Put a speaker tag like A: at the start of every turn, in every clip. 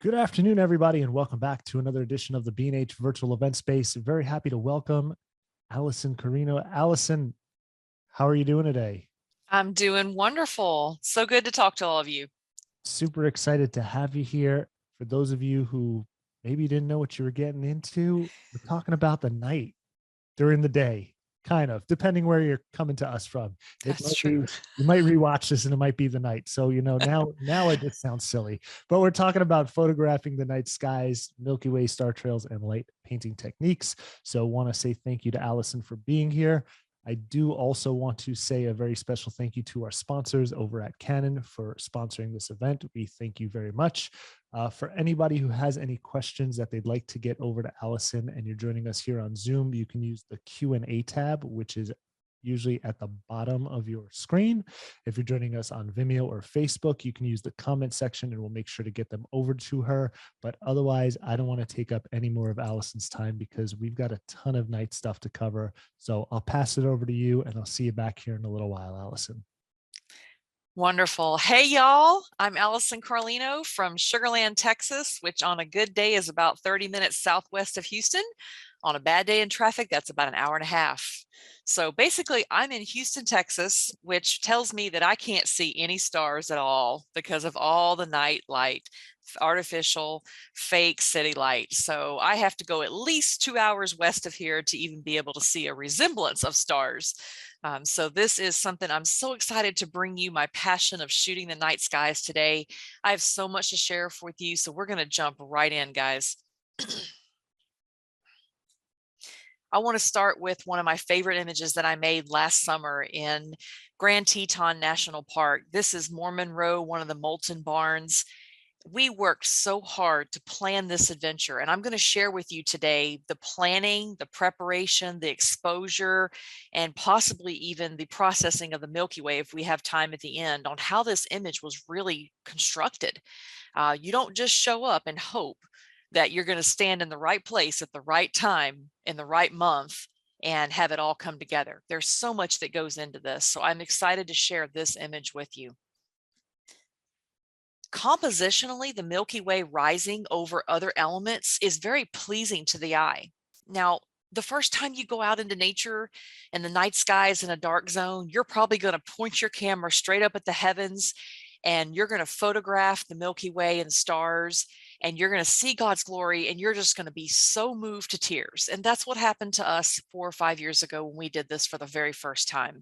A: Good afternoon, everybody, and welcome back to another edition of the B&H Virtual Event Space. Very happy to welcome Alison Carlino. Alison, how are you doing today?
B: I'm doing wonderful. So good to talk to all of you.
A: Super excited to have you here. For those of you who maybe didn't know what you were getting into, we're talking about the night during the day, kind of, depending where you're coming to us from. It
B: That's
A: might be,
B: true.
A: you might rewatch this and it might be the night. So, now it just sounds silly, but we're talking about photographing the night skies, Milky Way, star trails, and light painting techniques. So want to say thank you to Alison for being here. I do also want to say a very special thank you to our sponsors over at Canon for sponsoring this event. We thank you very much. For anybody who has any questions that they'd like to get over to Alison and you're joining us here on Zoom, you can use the Q&A tab, which is usually at the bottom of your screen. If you're joining us on Vimeo or Facebook, you can use the comment section and we'll make sure to get them over to her. But otherwise, I don't want to take up any more of Alison's time because we've got a ton of night stuff to cover. So I'll pass it over to you and I'll see you back here in a little while, Alison.
B: Wonderful. Hey, y'all. I'm Alison Carlino from Sugar Land, Texas, which on a good day is about 30 minutes southwest of Houston. On a bad day in traffic, that's about an hour and a half. So basically, I'm in Houston, Texas, which tells me that I can't see any stars at all because of all the night light, artificial, fake city light. So I have to go at least 2 hours west of here to even be able to see a resemblance of stars. So this is something I'm so excited to bring you my passion of shooting the night skies today. I have so much to share with you, so we're going to jump right in, guys. I want to start with one of my favorite images that I made last summer in Grand Teton National Park. This is Mormon Row, one of the molten barns. We worked so hard to plan this adventure, and I'm going to share with you today the planning, the preparation, the exposure, and possibly even the processing of the Milky Way if we have time at the end on how this image was really constructed. You don't just show up and hope that you're going to stand in the right place at the right time in the right month and have it all come together. There's so much that goes into this, so I'm excited to share this image with you. Compositionally, the Milky Way rising over other elements is very pleasing to the eye. Now, the first time you go out into nature and the night sky is in a dark zone, you're probably going to point your camera straight up at the heavens and you're going to photograph the Milky Way and stars, and you're going to see God's glory, and you're just going to be so moved to tears. And that's what happened to us 4 or 5 years ago when we did this for the very first time.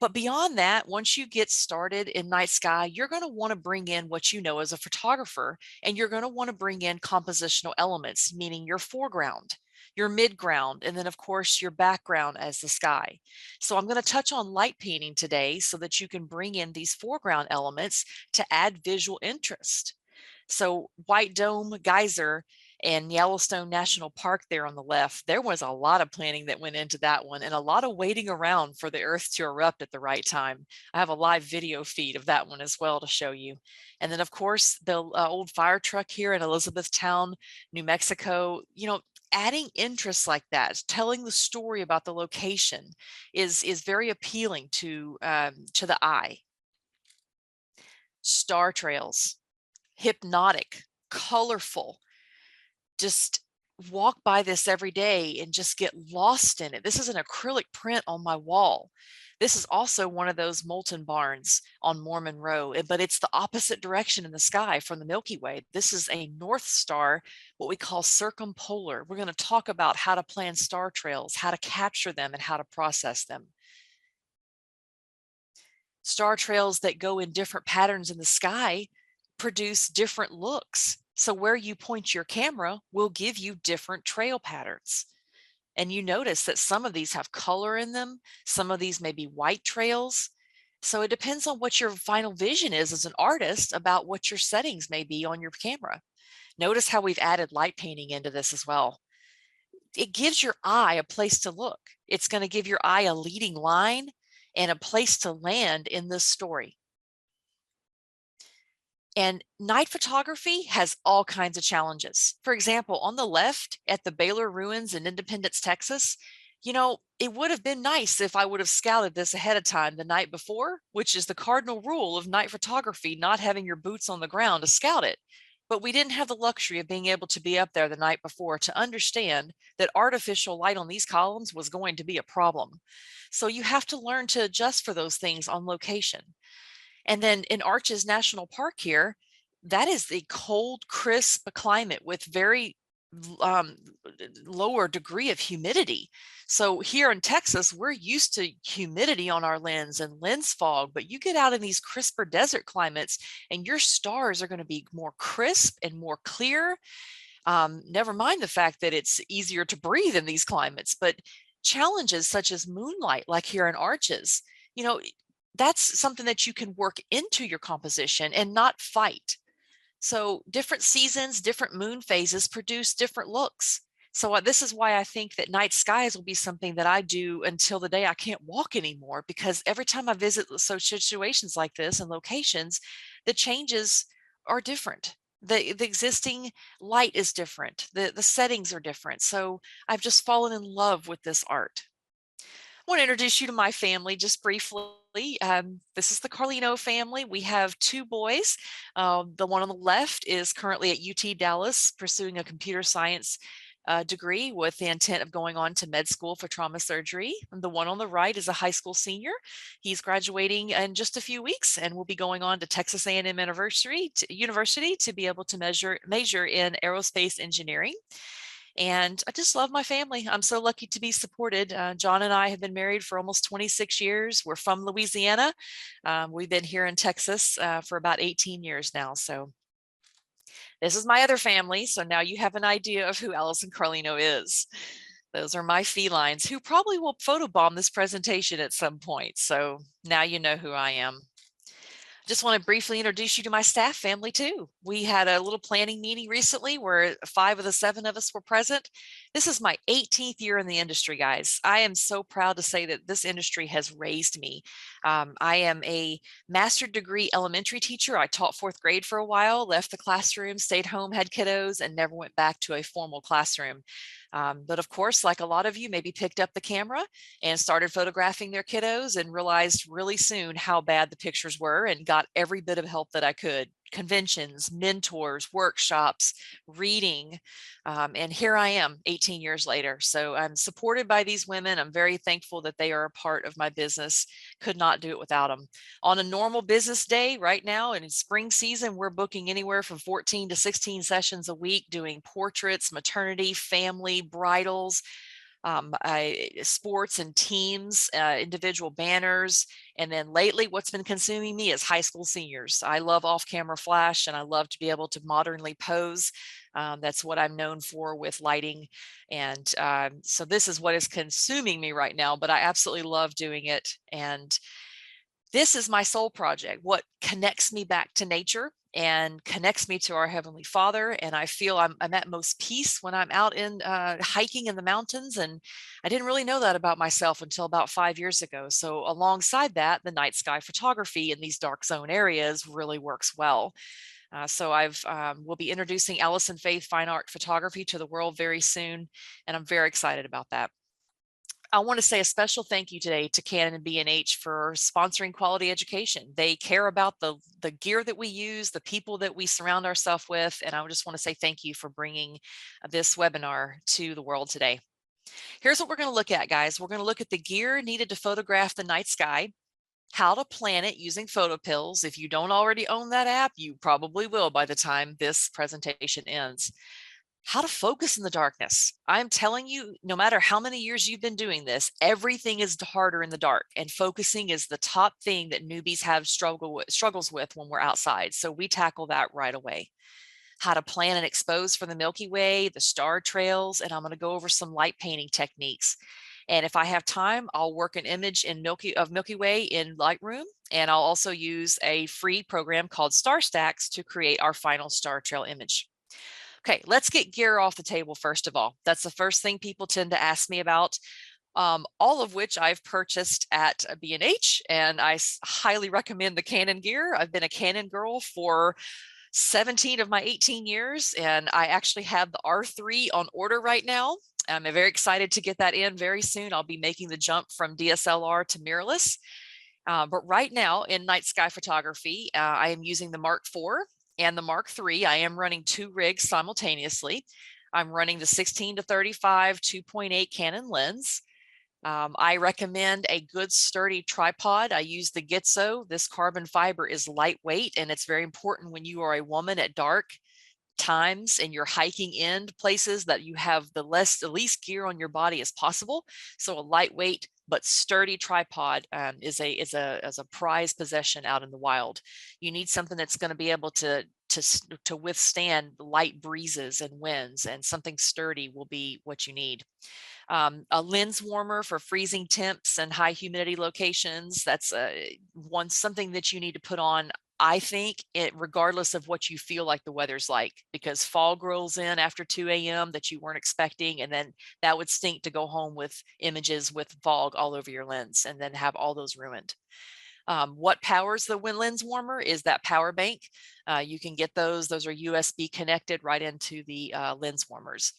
B: But beyond that, once you get started in night sky, you're going to want to bring in what you know as a photographer, and you're going to want to bring in compositional elements, meaning your foreground, your midground, and then of course your background as the sky. So I'm going to touch on light painting today so that you can bring in these foreground elements to add visual interest. So White Dome Geyser and Yellowstone National Park there on the left, there was a lot of planning that went into that one and a lot of waiting around for the earth to erupt at the right time. I have a live video feed of that one as well to show you. And then of course the old fire truck here in Elizabethtown, New Mexico, adding interest like that, telling the story about the location is very appealing to the eye. Star trails, hypnotic, colorful. Just walk by this every day and just get lost in it. This is an acrylic print on my wall. This is also one of those molten barns on Mormon Row, but it's the opposite direction in the sky from the Milky Way. This is a North Star, what we call circumpolar. We're going to talk about how to plan star trails, how to capture them, and how to process them. Star trails that go in different patterns in the sky produce different looks. So where you point your camera will give you different trail patterns. And you notice that some of these have color in them. Some of these may be white trails. So it depends on what your final vision is as an artist about what your settings may be on your camera. Notice how we've added light painting into this as well. It gives your eye a place to look. It's going to give your eye a leading line and a place to land in this story. And night photography has all kinds of challenges. For example, on the left at the Baylor Ruins in Independence, Texas, it would have been nice if I would have scouted this ahead of time the night before, which is the cardinal rule of night photography, not having your boots on the ground to scout it. But we didn't have the luxury of being able to be up there the night before to understand that artificial light on these columns was going to be a problem. So you have to learn to adjust for those things on location. And then in Arches National Park here, that is the cold, crisp climate with very um, lower degree of humidity. So here in Texas, we're used to humidity on our lens and lens fog, but you get out in these crisper desert climates and your stars are going to be more crisp and more clear. Never mind the fact that it's easier to breathe in these climates, but challenges such as moonlight, like here in Arches, you know, that's something that you can work into your composition and not fight. So different seasons, different moon phases produce different looks. So this is why I think that night skies will be something that I do until the day I can't walk anymore, because every time I visit such situations like this and locations, the changes are different. The existing light is different. The settings are different. So I've just fallen in love with this art. I want to introduce you to my family just briefly. This is the Carlino family. We have two boys. The one on the left is currently at UT Dallas pursuing a computer science degree with the intent of going on to med school for trauma surgery. And the one on the right is a high school senior. He's graduating in just a few weeks and will be going on to Texas A&M University to be able to major in aerospace engineering. And I just love my family. I'm so lucky to be supported. John and I have been married for almost 26 years. We're from Louisiana. We've been here in Texas for about 18 years now. So this is my other family. So now you have an idea of who Alison Carlino is. Those are my felines who probably will photobomb this presentation at some point. So now you know who I am. Just want to briefly introduce you to my staff family too. We had a little planning meeting recently where 5 of the 7 of us were present. This is my 18th year in the industry, guys. I am so proud to say that this industry has raised me. I am a master's degree elementary teacher. I taught 4th grade for a while, left the classroom, stayed home, had kiddos, and never went back to a formal classroom. But of course, like a lot of you, maybe picked up the camera and started photographing their kiddos and realized really soon how bad the pictures were and got every bit of help that I could. Conventions, mentors, workshops, reading. And here I am 18 years later. So I'm supported by these women. I'm very thankful that they are a part of my business. Could not do it without them. On a normal business day right now in spring season, we're booking anywhere from 14 to 16 sessions a week doing portraits, maternity, family, bridals, sports and teams, individual banners. And then lately what's been consuming me is high school seniors. I love off-camera flash and I love to be able to modernly pose. That's what I'm known for with lighting. And so this is what is consuming me right now, but I absolutely love doing it. And this is my soul project, what connects me back to nature and connects me to our Heavenly Father. And I feel I'm at most peace when I'm out in hiking in the mountains. And I didn't really know that about myself until about 5 years ago. So alongside that, the night sky photography in these dark zone areas really works well. So we'll be introducing Alison Faith Fine Art Photography to the world very soon. And I'm very excited about that. I want to say a special thank you today to Canon and B&H for sponsoring quality education. They care about the gear that we use, the people that we surround ourselves with, and I just want to say thank you for bringing this webinar to the world today. Here's what we're going to look at, guys. We're going to look at the gear needed to photograph the night sky, how to plan it using PhotoPills. If you don't already own that app, you probably will by the time this presentation ends. How to focus in the darkness. I'm telling you, no matter how many years you've been doing this, everything is harder in the dark, and focusing is the top thing that newbies have struggles with when we're outside. So we tackle that right away. How to plan and expose for the Milky Way, the star trails, and I'm going to go over some light painting techniques. And if I have time, I'll work an image in Milky Way in Lightroom, and I'll also use a free program called StarStaX to create our final star trail image. Okay, let's get gear off the table first of all. That's the first thing people tend to ask me about, all of which I've purchased at B&H, and I highly recommend the Canon gear. I've been a Canon girl for 17 of my 18 years, and I actually have the R3 on order right now. I'm very excited to get that in very soon. I'll be making the jump from DSLR to mirrorless. But right now in night sky photography, I am using the Mark IV. and the Mark III. I am running 2 rigs simultaneously. I'm running the 16 to 35 2.8 Canon lens. I recommend a good sturdy tripod. I use the Gitzo. This carbon fiber is lightweight, and it's very important when you are a woman at dark times and you're hiking in places that you have the least gear on your body as possible. So a lightweight but sturdy tripod is a prized possession out in the wild. You need something that's going to be able to withstand light breezes and winds, and something sturdy will be what you need. A lens warmer for freezing temps and high humidity locations. That's something that you need to put on, I think, regardless of what you feel like the weather's like, because fog rolls in after 2 a.m. that you weren't expecting, and then that would stink to go home with images with fog all over your lens and then have all those ruined. What powers the lens warmer is that power bank. You can get those are USB connected right into the lens warmers.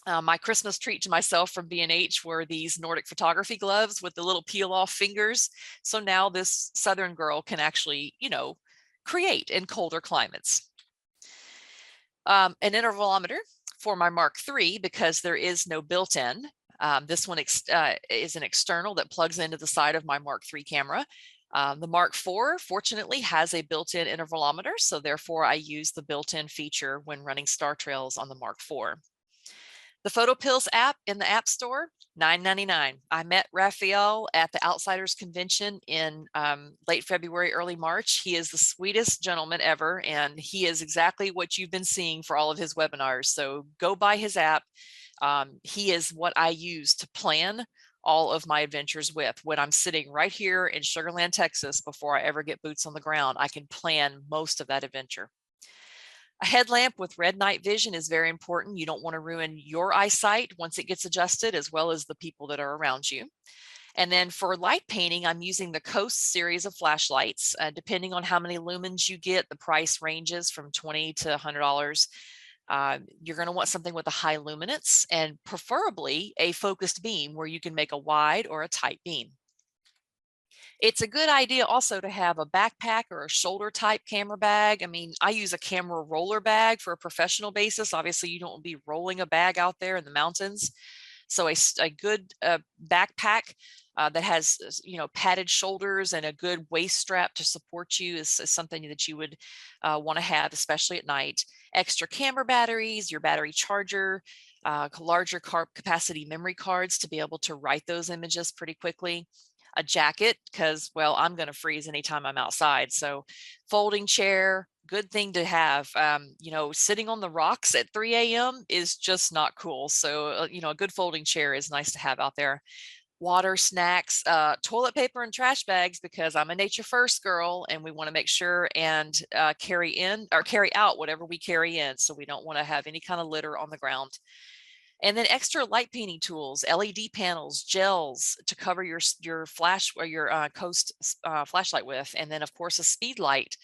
B: My Christmas treat to myself from B&H were these Nordic photography gloves with the little peel off fingers. So now this Southern girl can actually, create in colder climates. An intervalometer for my Mark III, because there is no built-in. This one is an external that plugs into the side of my Mark III camera. The Mark IV, fortunately, has a built-in intervalometer, so therefore I use the built-in feature when running star trails on the Mark IV. The PhotoPills app in the App Store, $9.99. I met Raphael at the Outsiders Convention in late February, early March. He is the sweetest gentleman ever, and he is exactly what you've been seeing for all of his webinars. So go buy his app. He is what I use to plan all of my adventures with. When I'm sitting right here in Sugar Land, Texas, before I ever get boots on the ground, I can plan most of that adventure. A headlamp with red night vision is very important. You don't want to ruin your eyesight once it gets adjusted, as well as the people that are around you. And then for light painting, I'm using the Coast series of flashlights. Depending on how many lumens you get, the price ranges from $20 to $100. You're going to want something with a high luminance, and preferably a focused beam where you can make a wide or a tight beam. It's a good idea also to have a backpack or a shoulder type camera bag. I mean, I use a camera roller bag for a professional basis. Obviously, you don't be rolling a bag out there in the mountains. So a good backpack that has, padded shoulders and a good waist strap to support you is something that you would want to have, especially at night. Extra camera batteries, your battery charger, larger capacity memory cards to be able to write those images pretty quickly. A jacket, because, well, I'm going to freeze anytime I'm outside. So folding chair, good thing to have. Sitting on the rocks at 3 a.m. is just not cool. So, a good folding chair is nice to have out there. Water, snacks, toilet paper, and trash bags, because I'm a nature first girl, and we want to make sure and carry out whatever we carry in. So we don't want to have any kind of litter on the ground. And then extra light painting tools, LED panels, gels to cover your flash or your Coast flashlight with. And then, of course, a speed light,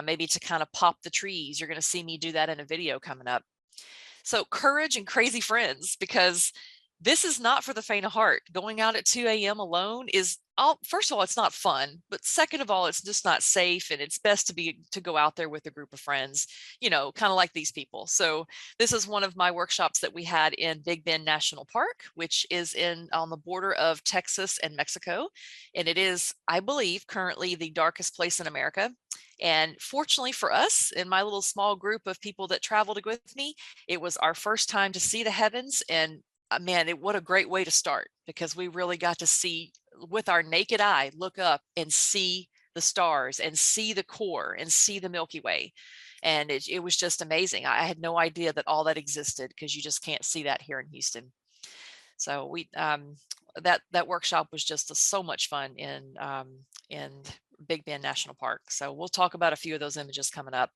B: maybe to kind of pop the trees. You're going to see me do that in a video coming up. So courage and crazy friends, because this is not for the faint of heart. Going out at 2 a.m. alone is, first of all, it's not fun, but second of all, it's just not safe, and it's best to go out there with a group of friends, kind of like these people. So this is one of my workshops that we had in Big Bend National Park, which is on the border of Texas and Mexico, and it is, I believe, currently the darkest place in America. And fortunately for us, in my little small group of people that traveled with me, it was our first time to see the heavens, and man, what a great way to start, because we really got to see with our naked eye, look up and see the stars and see the core and see the Milky Way. And it was just amazing. I had no idea that all that existed, because you just can't see that here in Houston. So that workshop was just so much fun in Big Bend National Park. So we'll talk about a few of those images coming up.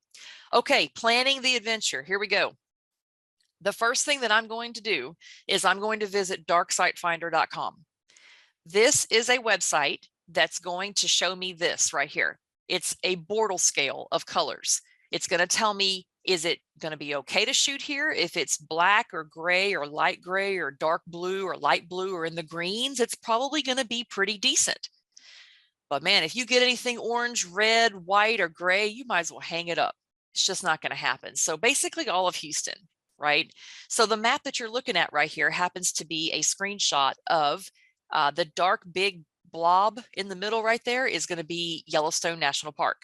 B: Okay, planning the adventure. Here we go. The first thing that I'm going to do is I'm going to visit darksightfinder.com. This is a website that's going to show me this right here. It's a Bortle scale of colors. It's going to tell me, is it going to be okay to shoot here? If it's black or gray or light gray or dark blue or light blue or in the greens, it's probably going to be pretty decent. But man, if you get anything orange, red, white, or gray, you might as well hang it up. It's just not going to happen. So basically all of Houston, right? So the map that you're looking at right here happens to be a screenshot of the dark big blob in the middle right there is going to be Yellowstone National Park.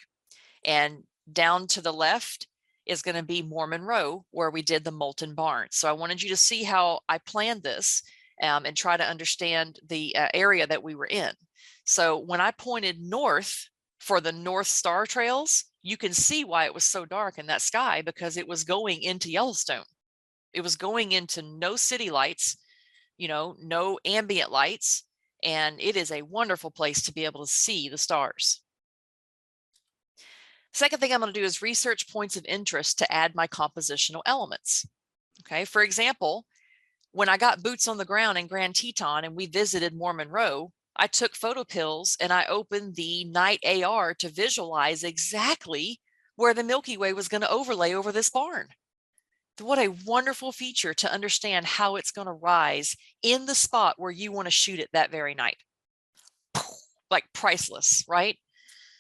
B: And down to the left is going to be Moore Monroe, where we did the molten barn. So I wanted you to see how I planned this and try to understand the area that we were in. So when I pointed north for the North Star trails, you can see why it was so dark in that sky, because it was going into Yellowstone. It was going into no city lights, no ambient lights, and it is a wonderful place to be able to see the stars. Second thing I'm going to do is research points of interest to add my compositional elements. Okay, for example, when I got boots on the ground in Grand Teton and we visited Moore Monroe, I took photo pills and I opened the night AR to visualize exactly where the Milky Way was going to overlay over this barn. What a wonderful feature to understand how it's going to rise in the spot where you want to shoot it that very night. Like priceless, right?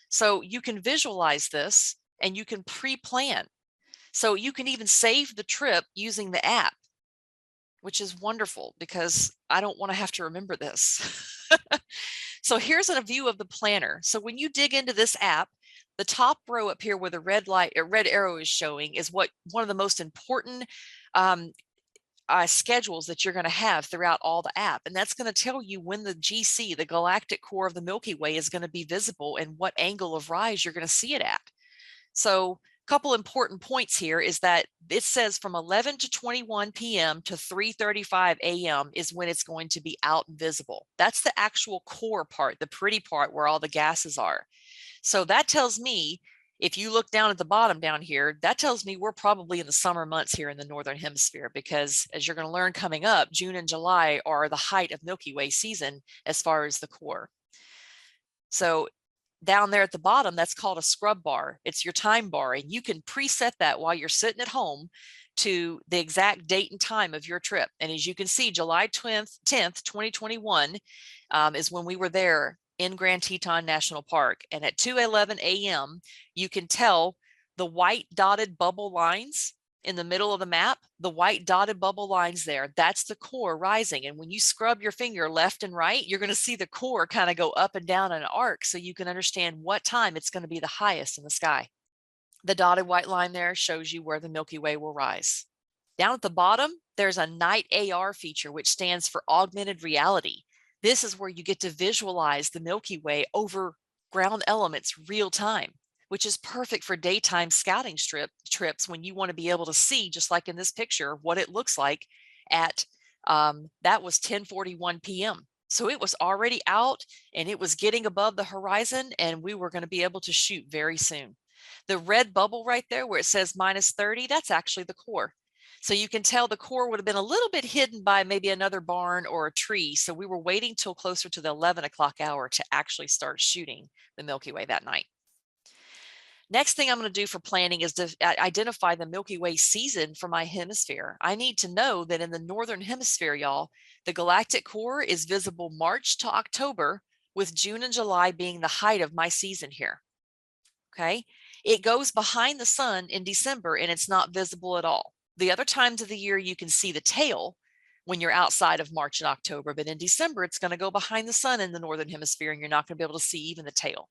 B: So you can visualize this and you can pre-plan. So you can even save the trip using the app, which is wonderful because I don't want to have to remember this. So here's a view of the planner. So when you dig into this app, the top row up here where the red arrow is showing is one of the most important schedules that you're going to have throughout all the app. And that's going to tell you when the GC, the galactic core of the Milky Way, is going to be visible and what angle of rise you're going to see it at. So a couple important points here is that it says from 11 to 21 p.m. to 3:35 a.m. is when it's going to be out and visible. That's the actual core part, the pretty part where all the gases are. So that tells me, if you look down at the bottom down here, that tells me we're probably in the summer months here in the Northern Hemisphere, because as you're going to learn coming up, June and July are the height of Milky Way season as far as the core. So down there at the bottom, that's called a scrub bar. It's your time bar, and you can preset that while you're sitting at home to the exact date and time of your trip. And as you can see, July 10th, 2021 is when we were there in Grand Teton National Park. And at 2:11 a.m., you can tell the white dotted bubble lines in the middle of the map, the white dotted bubble lines there, that's the core rising. And when you scrub your finger left and right, you're going to see the core kind of go up and down in an arc, so you can understand what time it's going to be the highest in the sky. The dotted white line there shows you where the Milky Way will rise. Down at the bottom, there's a night AR feature, which stands for augmented reality. This is where you get to visualize the Milky Way over ground elements real time, which is perfect for daytime scouting trips when you want to be able to see, just like in this picture, what it looks like at, that was 10:41 p.m. So it was already out and it was getting above the horizon, and we were going to be able to shoot very soon. The red bubble right there where it says -30, that's actually the core. So you can tell the core would have been a little bit hidden by maybe another barn or a tree. So we were waiting till closer to the 11 o'clock hour to actually start shooting the Milky Way that night. Next thing I'm going to do for planning is to identify the Milky Way season for my hemisphere. I need to know that in the Northern Hemisphere, y'all, the galactic core is visible March to October, with June and July being the height of my season here. Okay. It goes behind the sun in December and it's not visible at all. The other times of the year, you can see the tail when you're outside of March and October, but in December, it's going to go behind the sun in the Northern Hemisphere and you're not going to be able to see even the tail.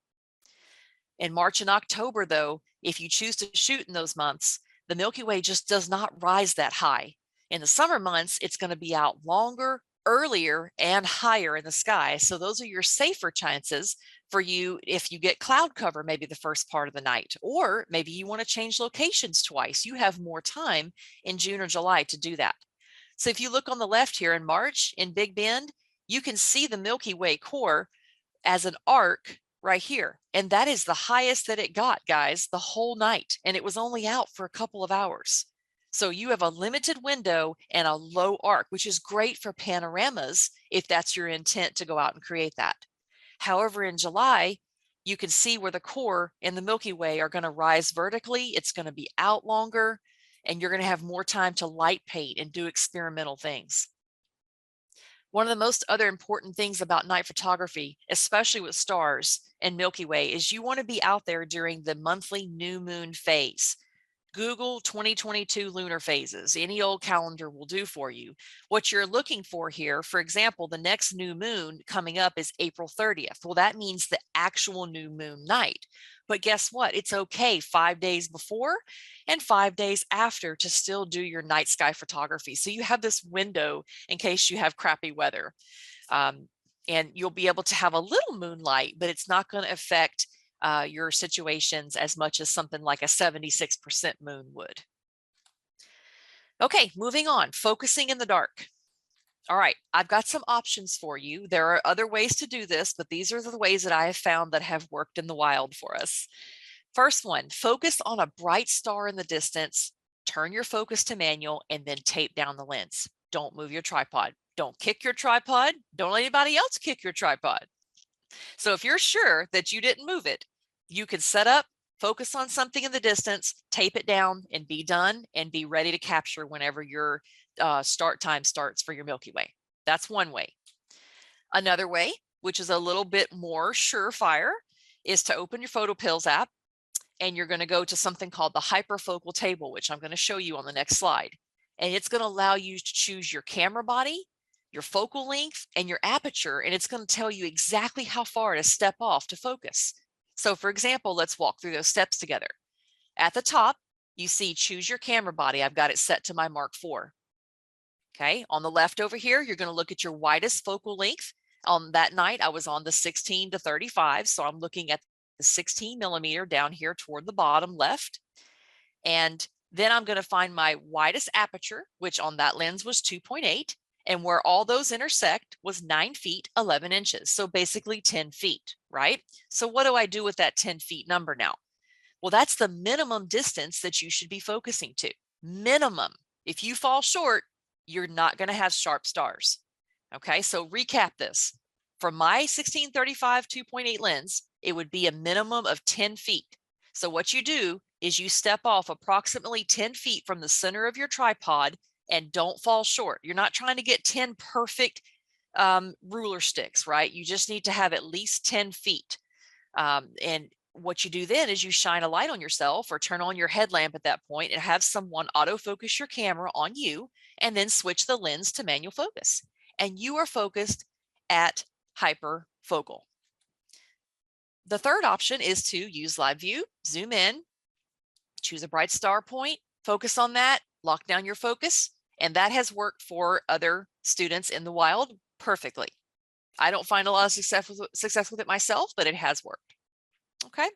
B: In March and October, though, if you choose to shoot in those months, the Milky Way just does not rise that high. In the summer months, it's going to be out longer, earlier, and higher in the sky. So those are your safer chances for you if you get cloud cover maybe the first part of the night, or maybe you want to change locations twice. You have more time in June or July to do that. So if you look on the left here in March in Big Bend, you can see the Milky Way core as an arc right here. And that is the highest that it got, guys, the whole night. And it was only out for a couple of hours. So you have a limited window and a low arc, which is great for panoramas if that's your intent to go out and create that. However, in July, you can see where the core and the Milky Way are going to rise vertically. It's going to be out longer, and you're going to have more time to light paint and do experimental things. One of the most other important things about night photography, especially with stars and Milky Way, is you want to be out there during the monthly new moon phase. Google 2022 lunar phases. Any old calendar will do for you. What you're looking for here, for example, the next new moon coming up is April 30th. Well, that means the actual new moon night. But guess what? It's okay 5 days before and 5 days after to still do your night sky photography. So you have this window in case you have crappy weather. And you'll be able to have a little moonlight, but it's not going to affect your situations as much as something like a 76% moon would. Okay, moving on, focusing in the dark. All right, I've got some options for you. There are other ways to do this, but these are the ways that I have found that have worked in the wild for us. First one, focus on a bright star in the distance, turn your focus to manual, and then tape down the lens. Don't move your tripod. Don't kick your tripod. Don't let anybody else kick your tripod. So if you're sure that you didn't move it, you can set up, focus on something in the distance, tape it down, and be done, and be ready to capture whenever your start time starts for your Milky Way. That's one way. Another way, which is a little bit more surefire, is to open your PhotoPills app, and you're going to go to something called the hyperfocal table, which I'm going to show you on the next slide. And it's going to allow you to choose your camera body, your focal length, and your aperture, and it's going to tell you exactly how far to step off to focus. So for example, let's walk through those steps together. At the top, you see choose your camera body. I've got it set to my Mark IV. Okay, on the left over here, you're going to look at your widest focal length. On that night, I was on the 16 to 35, so I'm looking at the 16 millimeter down here toward the bottom left. And then I'm going to find my widest aperture, which on that lens was 2.8. And where all those intersect was 9 feet, 11 inches. So basically 10 feet, right? So what do I do with that 10 feet number now? Well, that's the minimum distance that you should be focusing to. Minimum. If you fall short, you're not going to have sharp stars. Okay, so recap this. For my 1635 2.8 lens, it would be a minimum of 10 feet. So what you do is you step off approximately 10 feet from the center of your tripod and don't fall short. You're not trying to get 10 perfect ruler sticks, right? You just need to have at least 10 feet. And what you do then is you shine a light on yourself or turn on your headlamp at that point and have someone autofocus your camera on you and then switch the lens to manual focus. And you are focused at hyperfocal. The third option is to use live view, zoom in, choose a bright star point, focus on that, lock down your focus, and that has worked for other students in the wild perfectly. I don't find a lot of success with it myself, but it has worked. Okay.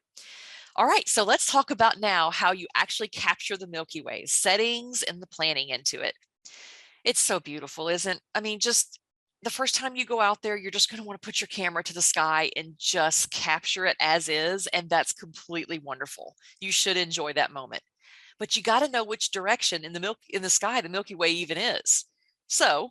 B: All right, so let's talk about now how you actually capture the Milky Way, settings and the planning into it. It's so beautiful, isn't it? I mean, just the first time you go out there, you're just going to want to put your camera to the sky and just capture it as is, and that's completely wonderful. You should enjoy that moment. But you got to know which direction in the sky the Milky Way even is. So,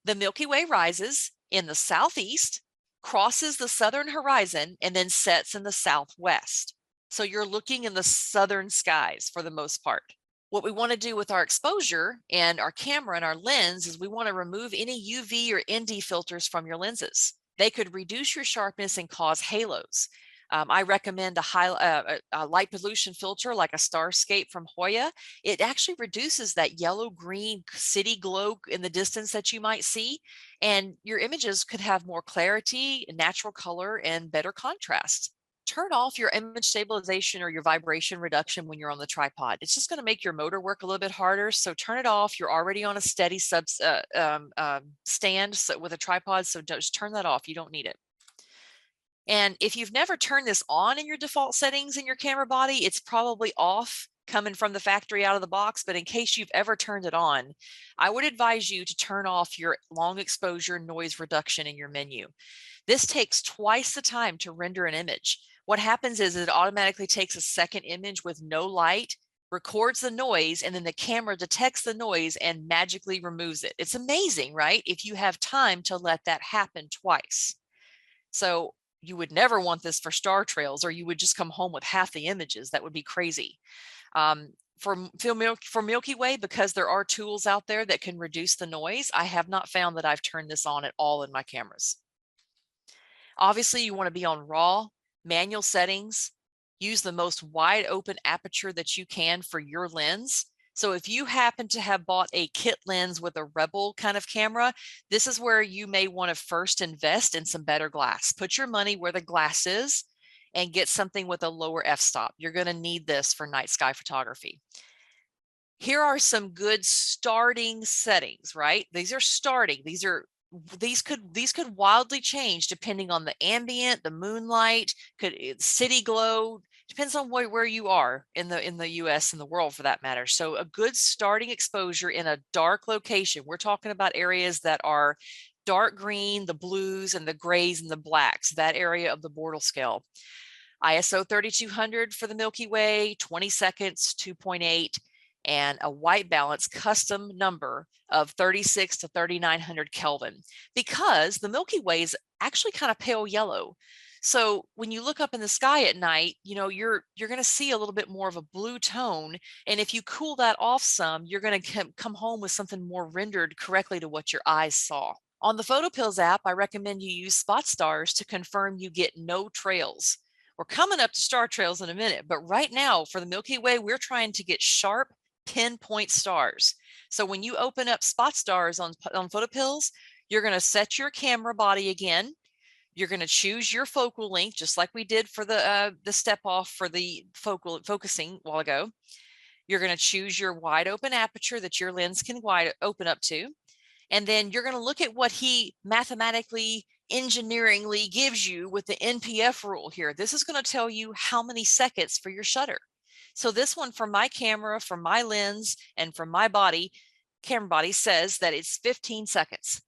B: the Milky Way rises in the southeast, crosses the southern horizon, and then sets in the southwest. So you're looking in the southern skies for the most part. What we want to do with our exposure and our camera and our lens is we want to remove any UV or ND filters from your lenses. They could reduce your sharpness and cause halos. I recommend a light pollution filter like a StarStaX from Hoya. It actually reduces that yellow-green city glow in the distance that you might see, and your images could have more clarity, natural color, and better contrast. Turn off your image stabilization or your vibration reduction when you're on the tripod. It's just going to make your motor work a little bit harder. So turn it off. You're already on a steady stand with a tripod, so just turn that off. You don't need it. And if you've never turned this on in your default settings in your camera body, it's probably off coming from the factory out of the box. But in case you've ever turned it on, I would advise you to turn off your long exposure noise reduction in your menu. This takes twice the time to render an image. What happens is it automatically takes a second image with no light, records the noise, and then the camera detects the noise and magically removes it. It's amazing, right? If you have time to let that happen twice. So you would never want this for star trails, or you would just come home with half the images. That would be crazy. For Milky Way, because there are tools out there that can reduce the noise, I have not found that I've turned this on at all in my cameras. Obviously, you want to be on raw, manual settings. use the most wide open aperture that you can for your lens. So if you happen to have bought a kit lens with a Rebel kind of camera, this is where you may want to first invest in some better glass. Put your money where the glass is and get something with a lower f-stop. You're going to need this for night sky photography. Here are some good starting settings, right? These are starting. These could wildly change depending on the ambient, the moonlight, city glow, depends on where you are in the US and the world for that matter. So a good starting exposure in a dark location. We're talking about areas that are dark green, the blues and the grays and the blacks, that area of the Bortle scale. ISO 3200 for the Milky Way, 20 seconds, 2.8, and a white balance custom number of 36 to 3900 Kelvin, because the Milky Way is actually kind of pale yellow. So when you look up in the sky at night, you're going to see a little bit more of a blue tone. And if you cool that off some, you're going to come home with something more rendered correctly to what your eyes saw. On the PhotoPills app, I recommend you use spot stars to confirm you get no trails. We're coming up to star trails in a minute, but right now for the Milky Way, we're trying to get sharp pinpoint stars. So when you open up spot stars on PhotoPills, you're going to set your camera body again. You're going to choose your focal length, just like we did for the step off for the focusing a while ago. You're going to choose your wide open aperture that your lens can wide open up to. And then you're going to look at what he mathematically, engineeringly gives you with the NPF rule here. This is going to tell you how many seconds for your shutter. So this one from my camera, from my lens, and from my camera body says that it's 15 seconds.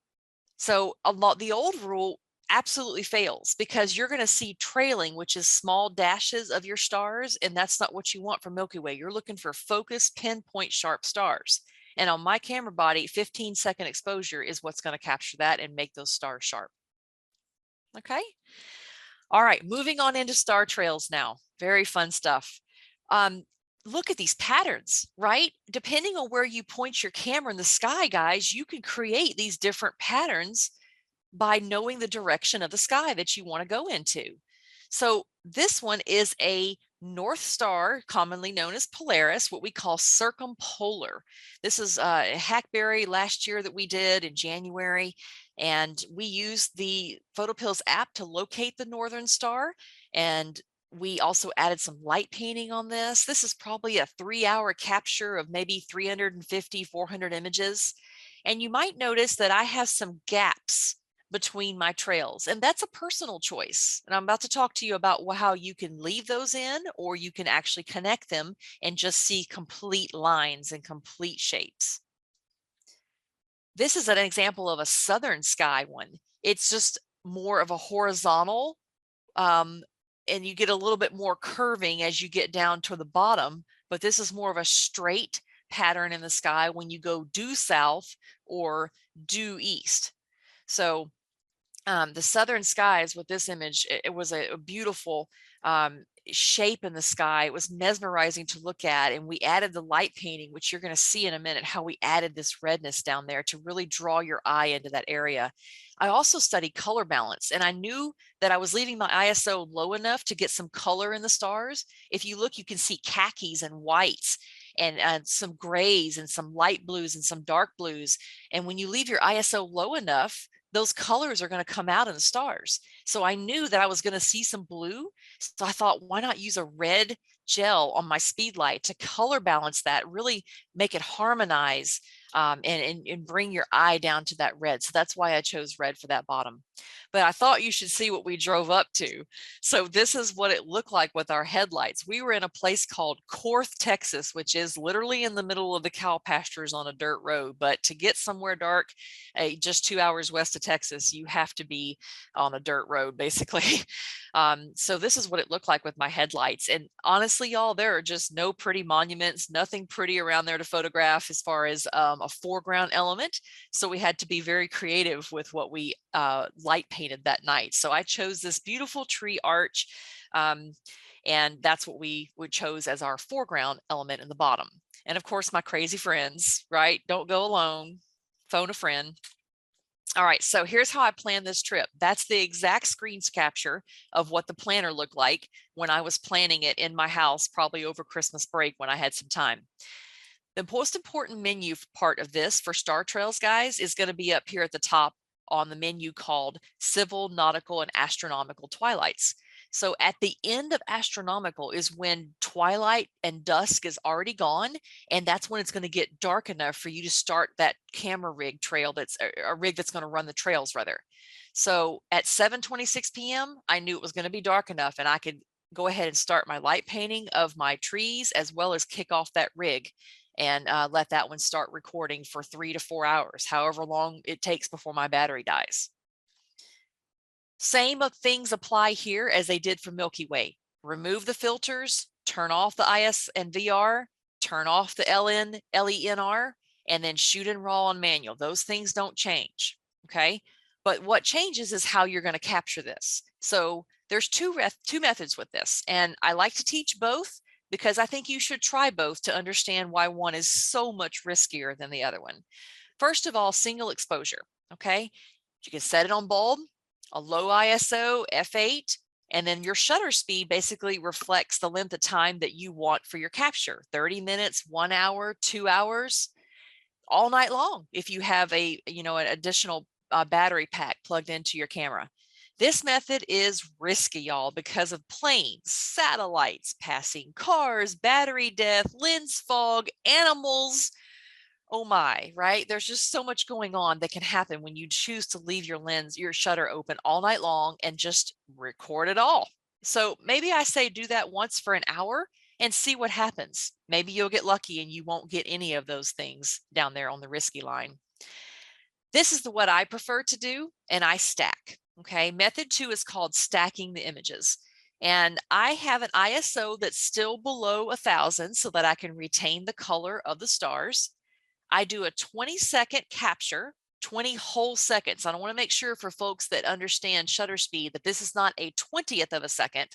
B: So the old rule absolutely fails, because you're going to see trailing, which is small dashes of your stars, and that's not what you want for Milky Way. You're looking for focused, pinpoint, sharp stars. And on my camera body, 15-second exposure is what's going to capture that and make those stars sharp. Okay. All right, moving on into star trails now. Very fun stuff. Look at these patterns, right? Depending on where you point your camera in the sky, guys, you can create these different patterns by knowing the direction of the sky that you want to go into. So this one is a North Star, commonly known as Polaris, what we call circumpolar. This is a hackberry last year that we did in January, and we used the PhotoPills app to locate the northern star, and we also added some light painting on this. This is probably a 3-hour capture of maybe 350, 400 images. And you might notice that I have some gaps between my trails, and that's a personal choice. And I'm about to talk to you about how you can leave those in, or you can actually connect them and just see complete lines and complete shapes. This is an example of a southern sky one. It's just more of a horizontal, and you get a little bit more curving as you get down to the bottom, but this is more of a straight pattern in the sky when you go due south or due east. So the southern skies with this image, it was a beautiful shape in the sky. It was mesmerizing to look at, and we added the light painting, which you're going to see in a minute, how we added this redness down there to really draw your eye into that area. I also studied color balance, and I knew that I was leaving my ISO low enough to get some color in the stars. If you look, you can see khakis and whites and some grays and some light blues and some dark blues. And when you leave your ISO low enough, those colors are going to come out in the stars. So I knew that I was going to see some blue. So I thought, why not use a red gel on my speed light to color balance that, really make it harmonize and bring your eye down to that red. So that's why I chose red for that bottom. But I thought you should see what we drove up to. So this is what it looked like with our headlights. We were in a place called Korth, Texas, which is literally in the middle of the cow pastures on a dirt road. But to get somewhere dark, just 2 hours west of Texas, you have to be on a dirt road, basically. So this is what it looked like with my headlights. And honestly, y'all, there are just no pretty monuments, nothing pretty around there to photograph as far as a foreground element. So we had to be very creative with what we light painted that night. So I chose this beautiful tree arch, and that's what we chose as our foreground element in the bottom. And of course, my crazy friends, right? Don't go alone. Phone a friend. All right, so here's how I planned this trip. That's the exact screens capture of what the planner looked like when I was planning it in my house, probably over Christmas break when I had some time. The most important menu part of this for Star Trails, guys, is going to be up here at the top on the menu called Civil, Nautical, and Astronomical Twilights. So at the end of astronomical is when twilight and dusk is already gone, and that's when it's going to get dark enough for you to start that camera rig trail, that's a rig that's going to run the trails rather. So at 7:26 p.m., I knew it was going to be dark enough and I could go ahead and start my light painting of my trees as well as kick off that rig and let that one start recording for 3 to 4 hours, however long it takes before my battery dies. Same things apply here as they did for Milky Way. Remove the filters, turn off the IS and VR, turn off the LENR, and then shoot in RAW and manual. Those things don't change, okay? But what changes is how you're going to capture this. So there's two methods with this, and I like to teach both because I think you should try both to understand why one is so much riskier than the other one. First of all, single exposure, okay? You can set it on bulb, a low ISO, f8, and then your shutter speed basically reflects the length of time that you want for your capture, 30 minutes, 1 hour, 2 hours, all night long if you have an additional battery pack plugged into your camera. This method is risky, y'all, because of planes, satellites, passing cars, battery death, lens fog, animals. Oh my, right? There's just so much going on that can happen when you choose to leave your shutter open all night long and just record it all. So maybe I say do that once for an hour and see what happens. Maybe you'll get lucky and you won't get any of those things down there on the risky line. This is what I prefer to do, and I stack. Okay, method 2 is called stacking the images. And I have an ISO that's still below 1,000 so that I can retain the color of the stars. I do a 20-second capture, 20 whole seconds. I want to make sure for folks that understand shutter speed that this is not a 20th of a second.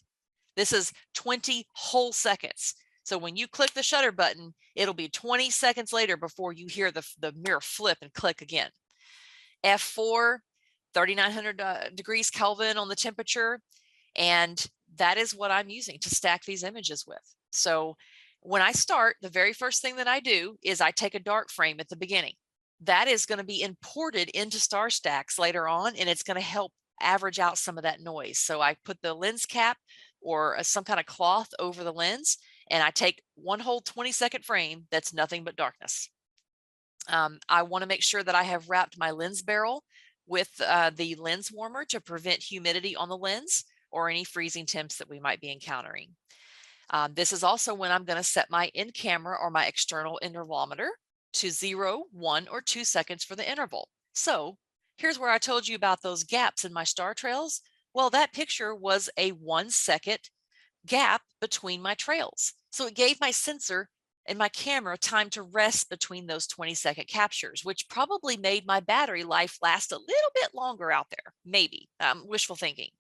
B: This is 20 whole seconds. So when you click the shutter button, it'll be 20 seconds later before you hear the mirror flip and click again. F4, 3,900 degrees Kelvin on the temperature. And that is what I'm using to stack these images with. So when I start, the very first thing that I do is I take a dark frame at the beginning. That is going to be imported into StarStaX later on, and it's going to help average out some of that noise. So I put the lens cap or some kind of cloth over the lens, and I take one whole 20-second frame that's nothing but darkness. I want to make sure that I have wrapped my lens barrel with the lens warmer to prevent humidity on the lens or any freezing temps that we might be encountering. This is also when I'm going to set my in-camera or my external intervalometer to 0, 1, or 2 seconds for the interval. So here's where I told you about those gaps in my star trails. Well, that picture was a 1-second gap between my trails. So it gave my sensor and my camera time to rest between those 20-second captures, which probably made my battery life last a little bit longer out there. Maybe, wishful thinking.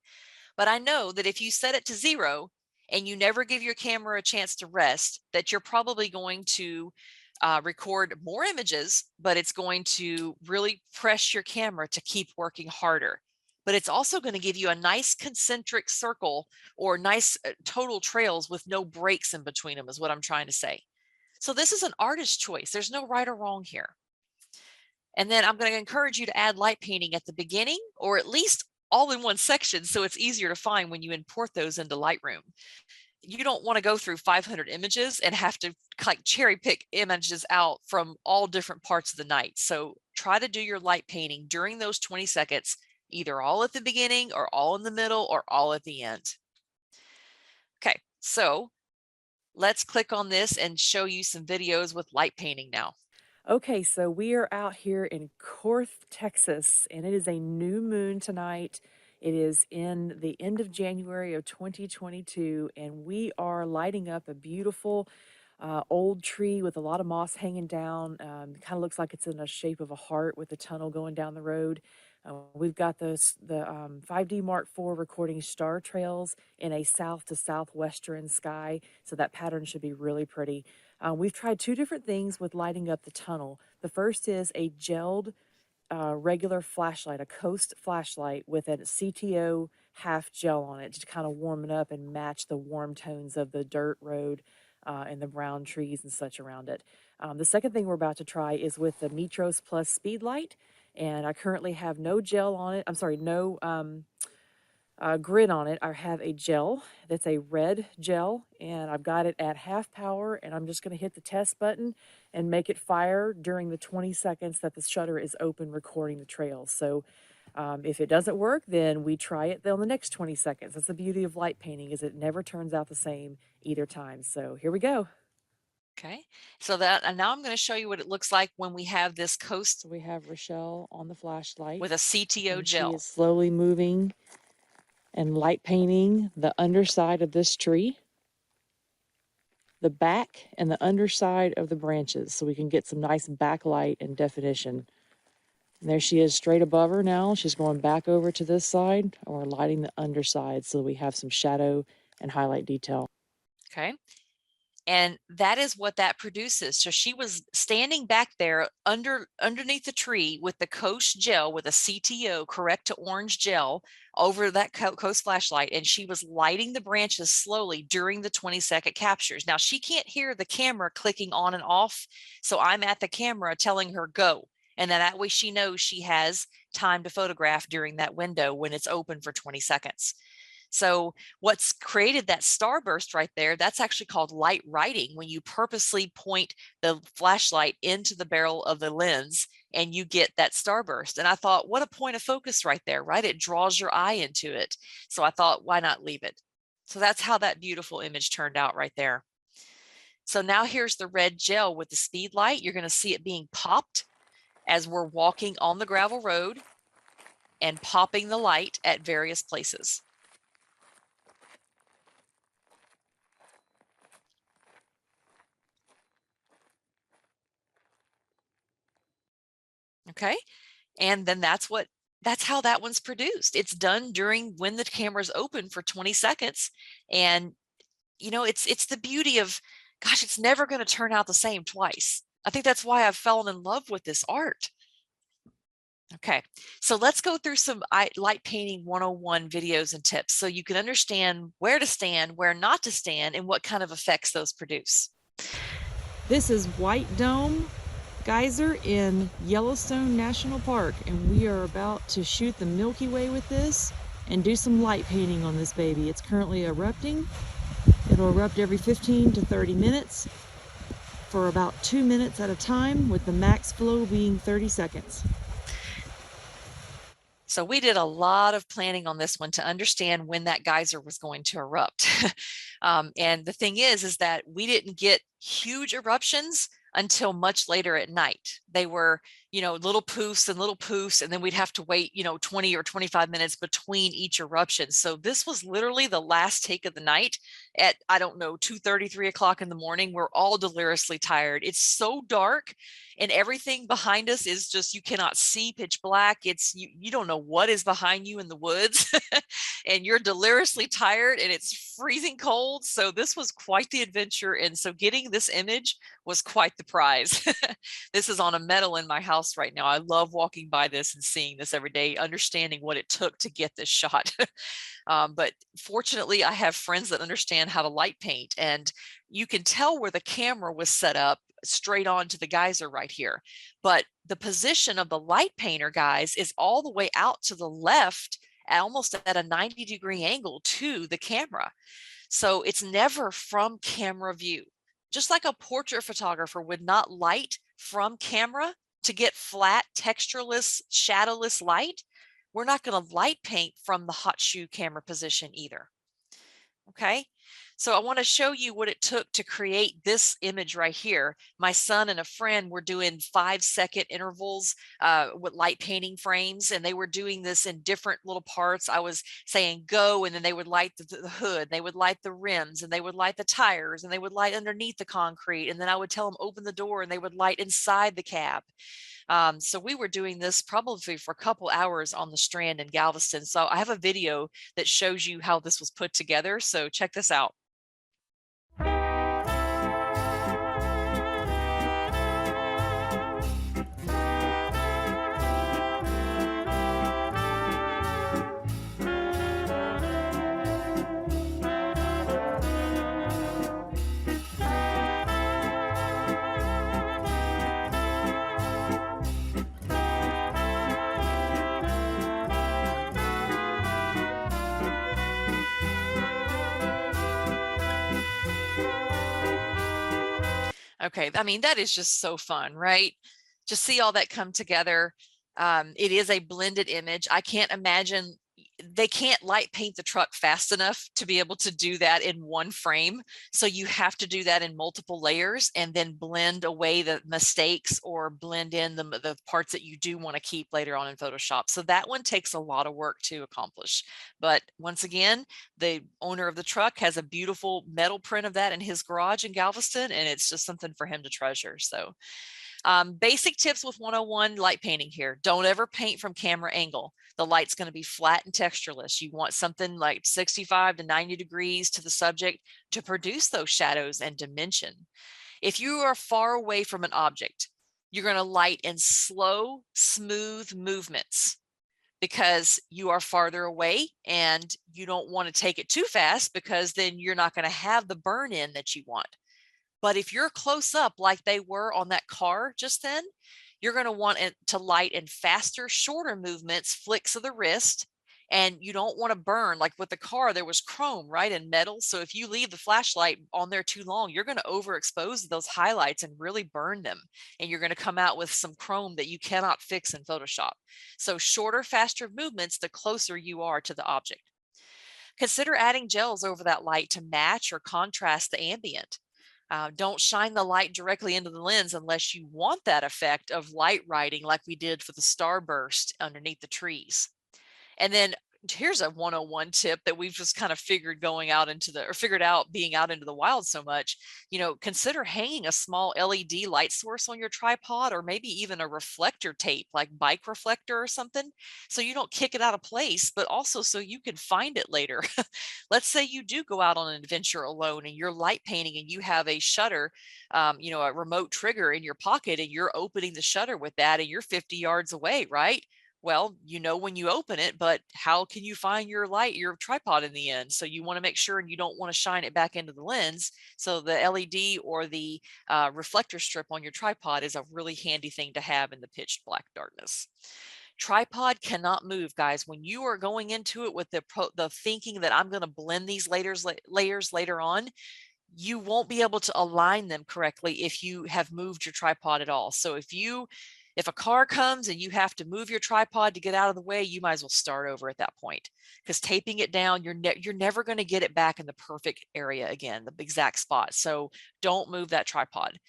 B: But I know that if you set it to 0 and you never give your camera a chance to rest, that you're probably going to record more images, but it's going to really press your camera to keep working harder. But it's also going to give you a nice concentric circle or nice total trails with no breaks in between them, is what I'm trying to say. So this is an artist's choice. There's no right or wrong here. And then I'm going to encourage you to add light painting at the beginning, or at least all in one section, so it's easier to find when you import those into Lightroom. You don't want to go through 500 images and have to like cherry pick images out from all different parts of the night. So try to do your light painting during those 20 seconds, either all at the beginning or all in the middle or all at the end. Okay, so let's click on this and show you some videos with light painting now.
C: Okay, so we are out here in Korth, Texas, and it is a new moon tonight. It is in the end of January of 2022, and we are lighting up a beautiful old tree with a lot of moss hanging down. Kind of looks like it's in the shape of a heart with a tunnel going down the road. We've got the 5D Mark IV recording star trails in a south to southwestern sky, so that pattern should be really pretty. We've tried two different things with lighting up the tunnel. The first is a gelled regular flashlight, a Coast flashlight with a CTO half gel on it to kind of warm it up and match the warm tones of the dirt road and the brown trees and such around it. The second thing we're about to try is with the Metros Plus Speed Light, and I currently have no gel on it. I'm sorry, no grid on it. I have a gel that's a red gel, and I've got it at half power, and I'm just going to hit the test button and make it fire during the 20 seconds that the shutter is open recording the trails. So if it doesn't work, then we try it on the next 20 seconds. That's the beauty of light painting, is it never turns out the same either time. So here we go.
B: Okay, so that, and now I'm going to show you what it looks like when we have this Coast.
C: So we have Rochelle on the flashlight
B: With a CTO gel.
C: She is slowly moving and light painting the underside of this tree, the back and the underside of the branches, so we can get some nice backlight and definition. And there she is straight above her now. She's going back over to this side, and we're lighting the underside so we have some shadow and highlight detail.
B: Okay. And that is what that produces. So she was standing back there underneath the tree with the Coast gel, with a CTO, correct to orange gel, over that Coast flashlight, and she was lighting the branches slowly during the 20-second captures. Now, she can't hear the camera clicking on and off, so I'm at the camera telling her go. And then that way she knows she has time to photograph during that window when it's open for 20 seconds. So what's created that starburst right there, that's actually called light writing, when you purposely point the flashlight into the barrel of the lens and you get that starburst. And I thought, what a point of focus right there, right? It draws your eye into it. So I thought, why not leave it? So that's how that beautiful image turned out right there. So now here's the red gel with the speed light. You're going to see it being popped as we're walking on the gravel road and popping the light at various places. Okay. And then that's how that one's produced. It's done during when the camera's open for 20 seconds. And, you know, it's the beauty of, gosh, it's never going to turn out the same twice. I think that's why I've fallen in love with this art. Okay, so let's go through some light painting 101 videos and tips so you can understand where to stand, where not to stand, and what kind of effects those produce.
C: This is White Dome Geyser in Yellowstone National Park, and we are about to shoot the Milky Way with this and do some light painting on this baby. It's currently erupting. It'll erupt every 15 to 30 minutes for about 2 minutes at a time, with the max flow being 30 seconds.
B: So we did a lot of planning on this one to understand when that geyser was going to erupt. And the thing is that we didn't get huge eruptions until much later at night. They were, you know, little poofs, and then we'd have to wait, you know, 20 or 25 minutes between each eruption. So this was literally the last take of the night at, I don't know, 2:30, 3 o'clock in the morning. We're all deliriously tired. It's so dark, and everything behind us is just, you cannot see, pitch black. It's, you don't know what is behind you in the woods and you're deliriously tired and it's freezing cold. So this was quite the adventure. And so getting this image was quite the prize. This is on a medal in my house right now. I love walking by this and seeing this every day, understanding what it took to get this shot. But fortunately, I have friends that understand how to light paint, and you can tell where the camera was set up straight on to the geyser right here. But the position of the light painter, guys, is all the way out to the left, almost at a 90-degree angle to the camera. So it's never from camera view. Just like a portrait photographer would not light from camera to get flat, textureless, shadowless light, we're not going to light paint from the hot shoe camera position either. Okay, so I want to show you what it took to create this image right here. My son and a friend were doing 5-second intervals with light painting frames, and they were doing this in different little parts. I was saying go, and then they would light the hood, they would light the rims, and they would light the tires, and they would light underneath the concrete, and then I would tell them open the door, and they would light inside the cab. So we were doing this probably for a couple hours on the Strand in Galveston. So I have a video that shows you how this was put together. So check this out. Okay, I mean, that is just so fun, right? Just see all that come together. It is a blended image. I can't imagine, they can't light paint the truck fast enough to be able to do that in one frame. So you have to do that in multiple layers and then blend away the mistakes or blend in the parts that you do want to keep later on in Photoshop. So that one takes a lot of work to accomplish. But once again, the owner of the truck has a beautiful metal print of that in his garage in Galveston, and it's just something for him to treasure. So basic tips with 101 light painting here. Don't ever paint from camera angle. The light's going to be flat and textureless. You want something like 65 to 90 degrees to the subject to produce those shadows and dimension. If you are far away from an object, you're going to light in slow, smooth movements because you are farther away and you don't want to take it too fast because then you're not going to have the burn in that you want. But if you're close up like they were on that car just then, you're going to want it to light in faster, shorter movements, flicks of the wrist. And you don't want to burn. Like with the car, there was chrome, right, and metal. So if you leave the flashlight on there too long, you're going to overexpose those highlights and really burn them. And you're going to come out with some chrome that you cannot fix in Photoshop. So shorter, faster movements, the closer you are to the object. Consider adding gels over that light to match or contrast the ambient. Don't shine the light directly into the lens unless you want that effect of light writing like we did for the starburst underneath the trees. And then here's a 101 tip that we've just kind of figured going out into the, or figured out being out into the wild so much, you know, consider hanging a small LED light source on your tripod, or maybe even a reflector tape like bike reflector or something, so you don't kick it out of place, but also so you can find it later. Let's say you do go out on an adventure alone and you're light painting and you have a shutter, you know, a remote trigger in your pocket, and you're opening the shutter with that and you're 50 yards away, right? Well, you know when you open it, but how can you find your light, your tripod in the end? So you want to make sure, and you don't want to shine it back into the lens. So the LED or the reflector strip on your tripod is a really handy thing to have in the pitch black darkness. Tripod cannot move, guys. When you are going into it with the thinking that I'm going to blend these layers later on, you won't be able to align them correctly if you have moved your tripod at all. So if a car comes and you have to move your tripod to get out of the way, you might as well start over at that point, because taping it down, you're never going to get it back in the perfect area again, the exact spot. So don't move that tripod.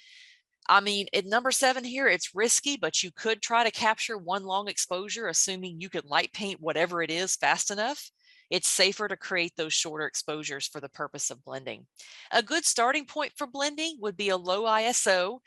B: I mean, at number 7 here, it's risky, but you could try to capture one long exposure, assuming you could light paint whatever it is fast enough. It's safer to create those shorter exposures for the purpose of blending. A good starting point for blending would be a low ISO,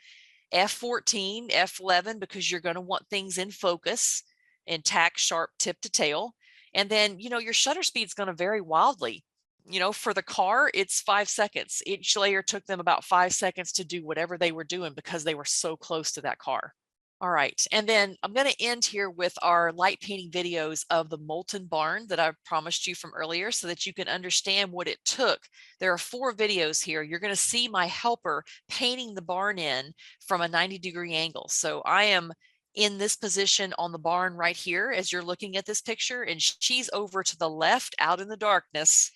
B: F14, F11, because you're going to want things in focus and tack sharp tip to tail. And then, you know, your shutter speed is going to vary wildly. You know, for the car, it's 5 seconds. Each layer took them about 5 seconds to do whatever they were doing because they were so close to that car. All right, and then I'm going to end here with our light painting videos of the molten barn that I promised you from earlier, so that you can understand what it took. There are 4 videos here. You're going to see my helper painting the barn in from a 90-degree angle. So I am in this position on the barn right here as you're looking at this picture, and she's over to the left out in the darkness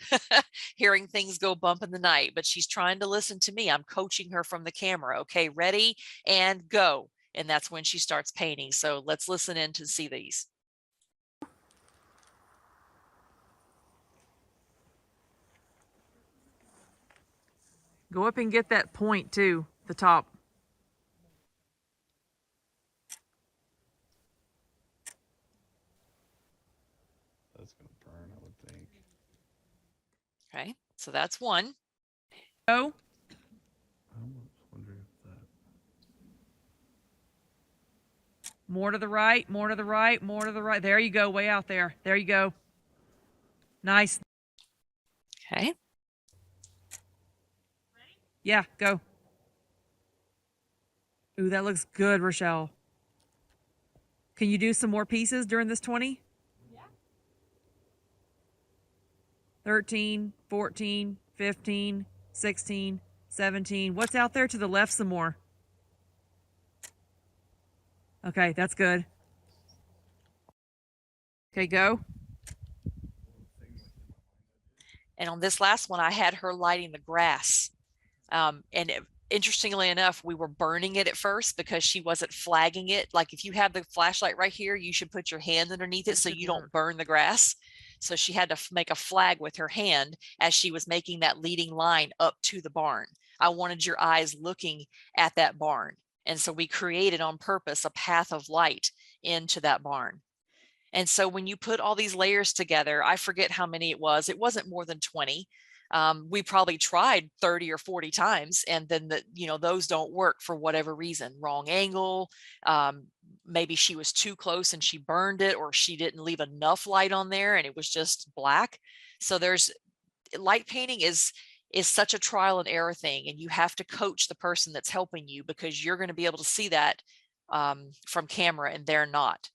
B: hearing things go bump in the night, but she's trying to listen to me. I'm coaching her from the camera. Okay, ready and go. And that's when she starts painting. So let's listen in to see these.
C: Go up and get that point too, the top.
D: That's gonna burn, I would think.
B: Okay, so that's one.
C: Go.
D: I was wondering if that.
C: More to the right, more to the right, more to the right. There you go, way out there. There you go. Nice.
B: Okay.
C: Yeah, go. Ooh, that looks good, Rochelle. Can you do some more pieces during this 20? Yeah. 13, 14, 15, 16, 17. What's out there to the left some more? Okay, that's good. Okay, go.
B: And on this last one, I had her lighting the grass. And interestingly enough, we were burning it at first because she wasn't flagging it. Like if you have the flashlight right here, you should put your hand underneath it so you don't burn the grass. So she had to make a flag with her hand as she was making that leading line up to the barn. I wanted your eyes looking at that barn. And so we created on purpose a path of light into that barn. And so when you put all these layers together, I forget how many it wasn't more than 20. We probably tried 30 or 40 times, and then those don't work for whatever reason, wrong angle. Maybe she was too close and she burned it, or she didn't leave enough light on there and it was just black. So light painting is such a trial and error thing, and you have to coach the person that's helping you, because you're going to be able to see that from camera and they're not.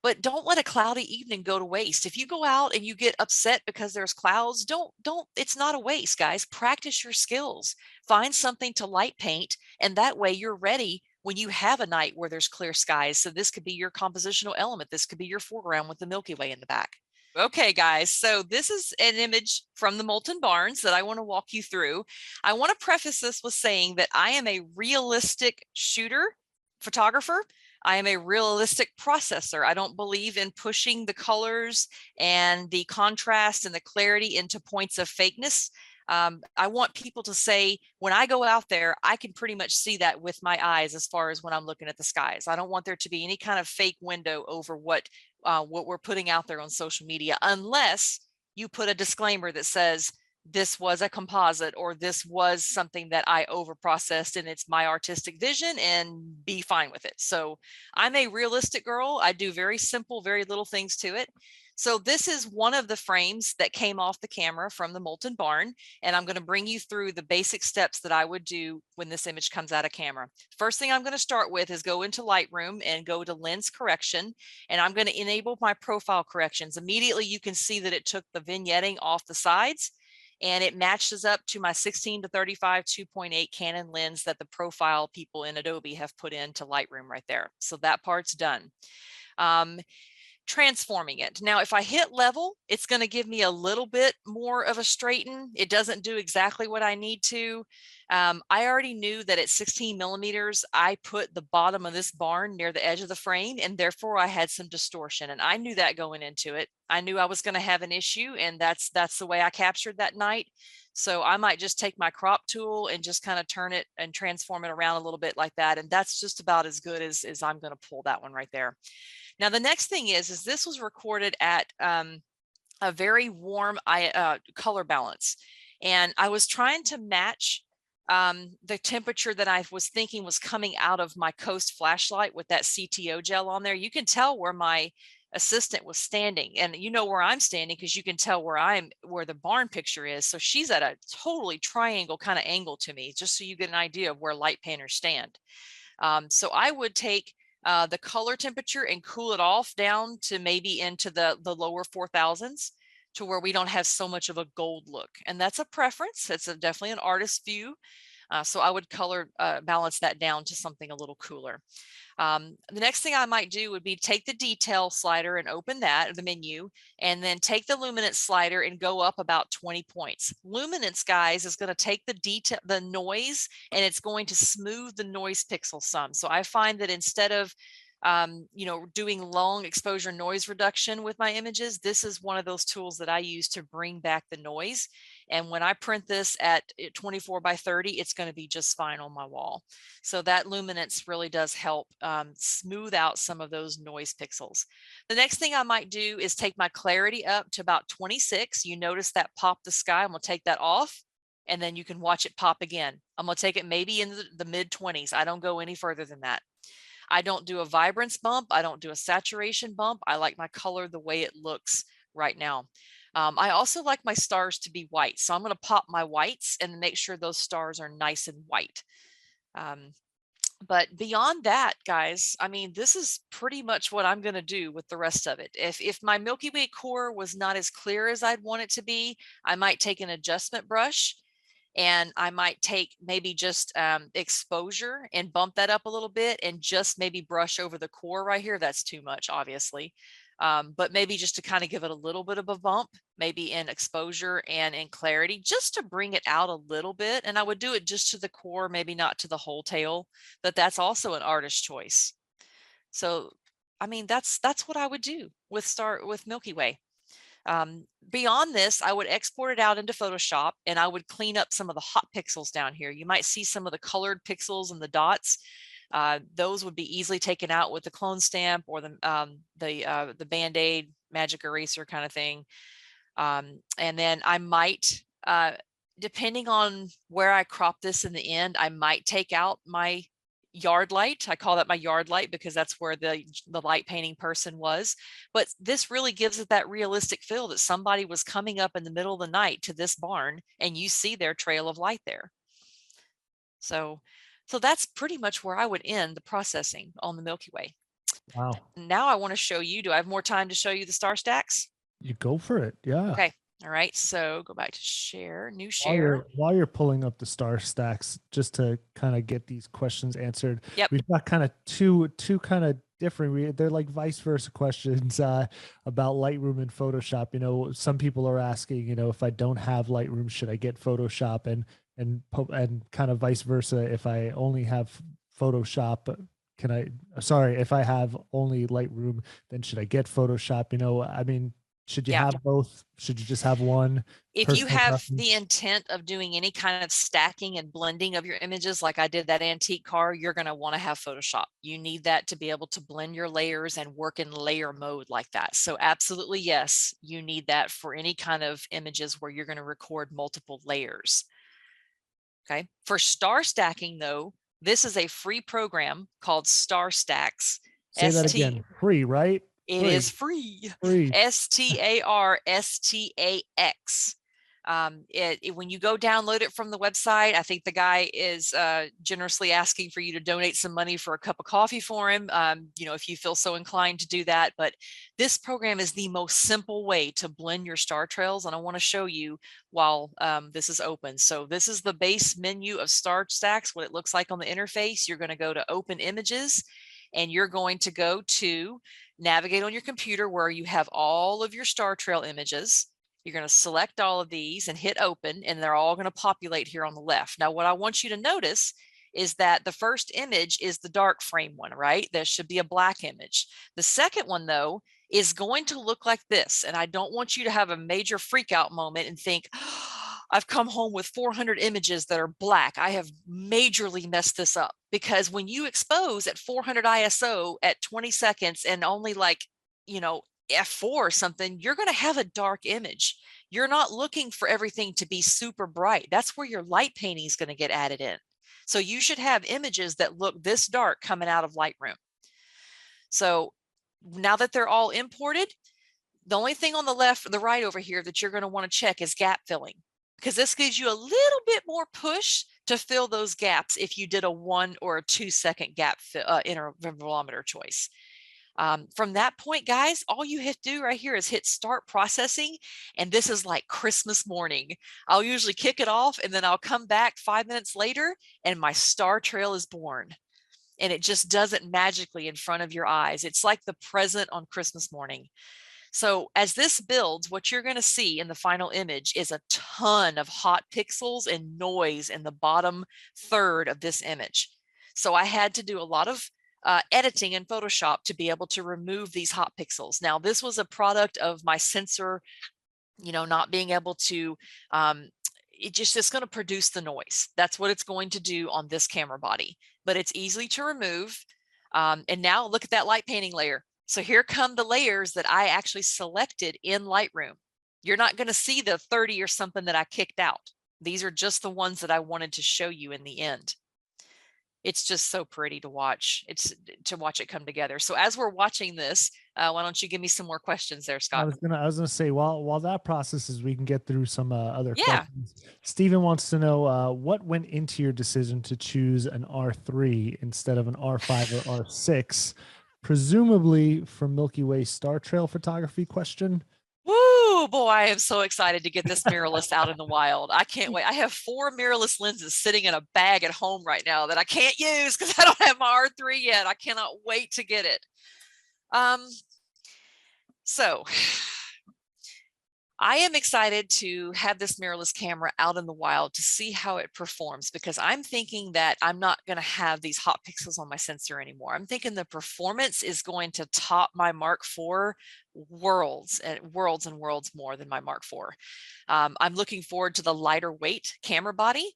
B: But don't let a cloudy evening go to waste. If you go out and you get upset because there's clouds, don't, it's not a waste, guys. Practice your skills. Find something to light paint, and that way you're ready when you have a night where there's clear skies. So this could be your compositional element. This could be your foreground with the Milky Way in the back. Okay, guys, so this is an image from the Molten Barns that I want to walk you through. I want to preface this with saying that I am a realistic photographer. I am a realistic processor. I don't believe in pushing the colors and the contrast and the clarity into points of fakeness. I want people to say, when I go out there, I can pretty much see that with my eyes as far as when I'm looking at the skies. I don't want there to be any kind of fake window over what we're putting out there on social media, unless you put a disclaimer that says, this was a composite, or this was something that I over processed and it's my artistic vision, and be fine with it. So I'm a realistic girl. I do very simple, very little things to it. So this is one of the frames that came off the camera from the Molten Barn, and I'm going to bring you through the basic steps that I would do when this image comes out of camera. First thing I'm going to start with is go into Lightroom and go to lens correction, and I'm going to enable my profile corrections. Immediately you can see that it took the vignetting off the sides, and it matches up to my 16-35 2.8 Canon lens that the profile people in Adobe have put into Lightroom right there. So that part's done. Transforming it. Now, if I hit level, it's going to give me a little bit more of a straighten. It doesn't do exactly what I need to. I already knew that at 16 millimeters, I put the bottom of this barn near the edge of the frame, and therefore I had some distortion, and I knew that going into it. I knew I was going to have an issue, and that's the way I captured that night. So I might just take my crop tool and just kind of turn it and transform it around a little bit like that. And that's just about as good as I'm going to pull that one right there. Now, the next thing is this was recorded at a very warm color balance. And I was trying to match the temperature that I was thinking was coming out of my Coast flashlight with that CTO gel on there. You can tell where my assistant was standing, and you know where I'm standing because you can tell where the barn picture is. So she's at a totally triangle kind of angle to me, just so you get an idea of where light painters stand. So I would take the color temperature and cool it off down to maybe into the lower 4000s, to where we don't have so much of a gold look. And that's a preference. It's definitely an artist's view. So I would color balance that down to something a little cooler. The next thing I might do would be take the detail slider and open that, the menu, and then take the luminance slider and go up about 20 points. Luminance, guys, is going to take the noise, and it's going to smooth the noise pixel some. So I find that instead of doing long exposure noise reduction with my images, this is one of those tools that I use to bring back the noise. And when I print this at 24 by 30, it's going to be just fine on my wall. So that luminance really does help smooth out some of those noise pixels. The next thing I might do is take my clarity up to about 26. You notice that pop the sky. I'm going to take that off, and then you can watch it pop again. I'm going to take it maybe in the mid 20s. I don't go any further than that. I don't do a vibrance bump. I don't do a saturation bump. I like my color the way it looks right now. I also like my stars to be white. So I'm going to pop my whites and make sure those stars are nice and white. But beyond that, guys, I mean, this is pretty much what I'm going to do with the rest of it. If my Milky Way core was not as clear as I'd want it to be, I might take an adjustment brush, and I might take maybe just exposure and bump that up a little bit, and just maybe brush over the core right here. That's too much, obviously. but maybe just to kind of give it a little bit of a bump, maybe in exposure and in clarity, just to bring it out a little bit. And I would do it just to the core, maybe not to the whole tail, but that's also an artist's choice. So, I mean, that's what I would do with Milky Way. Beyond this, I would export it out into Photoshop, and I would clean up some of the hot pixels down here. You might see some of the colored pixels and the dots. Those would be easily taken out with the clone stamp or the Band-Aid magic eraser kind of thing. And then I might, depending on where I crop this in the end, I might take out my yard light. I call that my yard light because that's where the light painting person was. But this really gives it that realistic feel that somebody was coming up in the middle of the night to this barn and you see their trail of light there. So that's pretty much where I would end the processing on the Milky Way.
A: Wow.
B: Now I want to show you, do I have more time to show you the StarStaX?
A: You go for it. Yeah.
B: Okay. All right. So go back to share, new share.
A: While you're pulling up the StarStaX, just to kind of get these questions answered.
B: Yep.
A: We've got kind of two kind of different, they're like vice versa questions about Lightroom and Photoshop. You know, some people are asking, you know, if I don't have Lightroom, should I get Photoshop, and kind of vice versa. If I only have Photoshop, if I have only Lightroom, then should I get Photoshop? You know, I mean, should you have both? Should you just have one?
B: If you have the intent of doing any kind of stacking and blending of your images, like I did that antique car, you're going to want to have Photoshop. You need that to be able to blend your layers and work in layer mode like that. So absolutely, yes, you need that for any kind of images where you're going to record multiple layers. Okay. For star stacking, though, this is a free program called StarStaX.
A: Say that again. Free, right?
B: It is free. StarStaX. When you go download it from the website, I think the guy is generously asking for you to donate some money for a cup of coffee for him, you know, if you feel so inclined to do that. But this program is the most simple way to blend your star trails, and I want to show you while this is open. So this is the base menu of StarStaX, what it looks like on the interface. You're going to go to Open Images, and you're going to go to navigate on your computer where you have all of your star trail images. You're going to select all of these and hit open, and they're all going to populate here on the left. Now, what I want you to notice is that the first image is the dark frame one, right? There should be a black image. The second one, though, is going to look like this. And I don't want you to have a major freak out moment and think, oh, I've come home with 400 images that are black. I have majorly messed this up, because when you expose at 400 ISO at 20 seconds and only like, you know, F4 or something, you're going to have a dark image. You're not looking for everything to be super bright. That's where your light painting is going to get added in. So you should have images that look this dark coming out of Lightroom. So now that they're all imported, the only thing on the left or the right over here that you're going to want to check is gap filling, because this gives you a little bit more push to fill those gaps if you did a 1 or a 2 second gap intervalometer choice. From that point, guys, all you have to do right here is hit start processing. And this is like Christmas morning. I'll usually kick it off, and then I'll come back 5 minutes later and my star trail is born. And it just does it magically in front of your eyes. It's like the present on Christmas morning. So as this builds, what you're going to see in the final image is a ton of hot pixels and noise in the bottom third of this image. So I had to do a lot of editing in Photoshop to be able to remove these hot pixels. Now, this was a product of my sensor, you know, not being able to, it's going to produce the noise. That's what it's going to do on this camera body, but it's easy to remove. And now look at that light painting layer. So here come the layers that I actually selected in Lightroom. You're not going to see the 30 or something that I kicked out. These are just the ones that I wanted to show you in the end. It's just so pretty to watch. It's to watch it come together. So as we're watching this, why don't you give me some more questions there, Scott?
A: I was gonna say, while that processes, we can get through some other questions. Stephen wants to know what went into your decision to choose an R3 instead of an R5 or R6, presumably for Milky Way star trail photography question.
B: Woo, boy, I am so excited to get this mirrorless out in the wild. I can't wait. I have 4 mirrorless lenses sitting in a bag at home right now that I can't use because I don't have my R3 yet. I cannot wait to get it. So I am excited to have this mirrorless camera out in the wild to see how it performs, because I'm thinking that I'm not going to have these hot pixels on my sensor anymore. I'm thinking the performance is going to top my Mark IV worlds and worlds more than my Mark IV. I'm looking forward to the lighter weight camera body.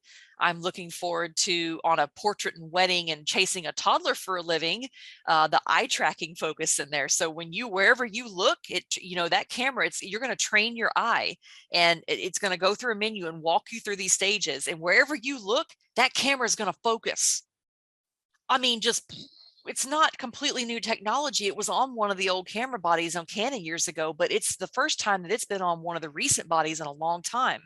B: I'm looking forward to, on a portrait and wedding and chasing a toddler for a living, the eye tracking focus in there. So when you, wherever you look, that camera, you're going to train your eye, and it's going to go through a menu and walk you through these stages. And wherever you look, that camera is going to focus. I mean, it's not completely new technology. It was on one of the old camera bodies on Canon years ago, but it's the first time that it's been on one of the recent bodies in a long time.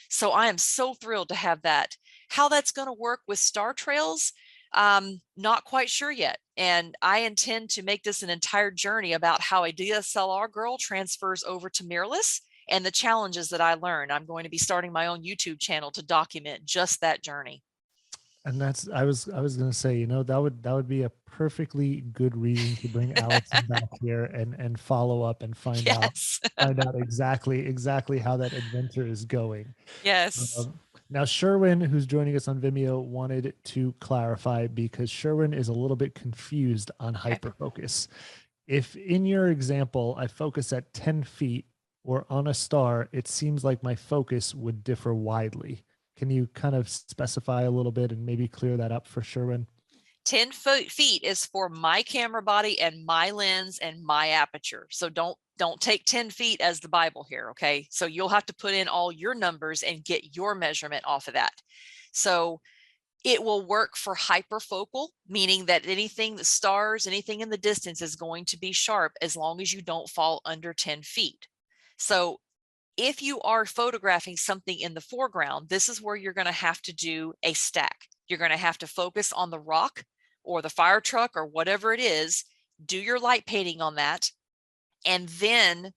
B: So I am so thrilled to have that. How that's going to work with star trails, not quite sure yet. And I intend to make this an entire journey about how a DSLR girl transfers over to mirrorless and the challenges that I learned. I'm going to be starting my own YouTube channel to document just that journey.
A: And that's, I was going to say, that would be a perfectly good reason to bring Alison back here and follow up and find out exactly how that adventure is going.
B: Yes.
A: Now, Sherwin, who's joining us on Vimeo, wanted to clarify, because Sherwin is a little bit confused on hyperfocus. If in your example, I focus at 10 feet or on a star, it seems like my focus would differ widely. Can you kind of specify a little bit and maybe clear that up for Sherwin?
B: 10 feet is for my camera body and my lens and my aperture. So don't take 10 feet as the Bible here. Okay. So you'll have to put in all your numbers and get your measurement off of that. So it will work for hyperfocal, meaning that anything, the stars, anything in the distance is going to be sharp as long as you don't fall under 10 feet. So if you are photographing something in the foreground, this is where you're going to have to do a stack. You're going to have to focus on the rock or the fire truck or whatever it is, do your light painting on that, and then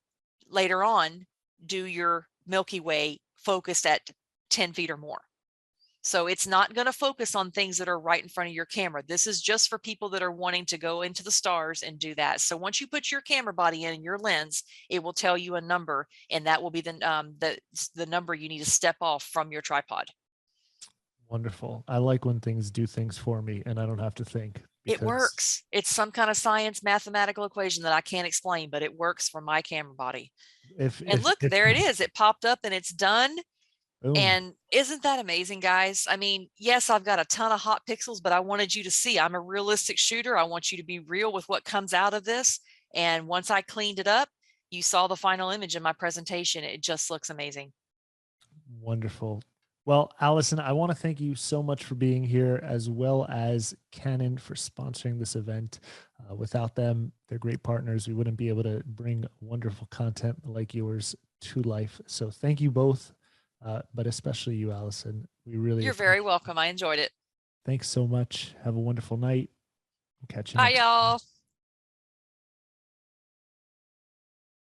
B: later on do your Milky Way focused at 10 feet or more. So it's not going to focus on things that are right in front of your camera. This is just for people that are wanting to go into the stars and do that. So once you put your camera body in and your lens, it will tell you a number, and that will be the number you need to step off from your tripod.
A: Wonderful. I like when things do things for me and I don't have to think.
B: It works. It's some kind of science mathematical equation that I can't explain, but it works for my camera body. Look, there it is. It popped up and it's done. Boom. And isn't that amazing, guys? I mean, yes, I've got a ton of hot pixels, but I wanted you to see I'm a realistic shooter. I want you to be real with what comes out of this. And once I cleaned it up, you saw the final image in my presentation. It just looks amazing.
A: Wonderful. Well, Alison, I want to thank you so much for being here, as well as Canon for sponsoring this event. Without them, they're great partners. We wouldn't be able to bring wonderful content like yours to life. So thank you both. But especially you, Alison.
B: You're very welcome. I enjoyed it.
A: Thanks so much. Have a wonderful night. Catch you.
B: Bye, y'all.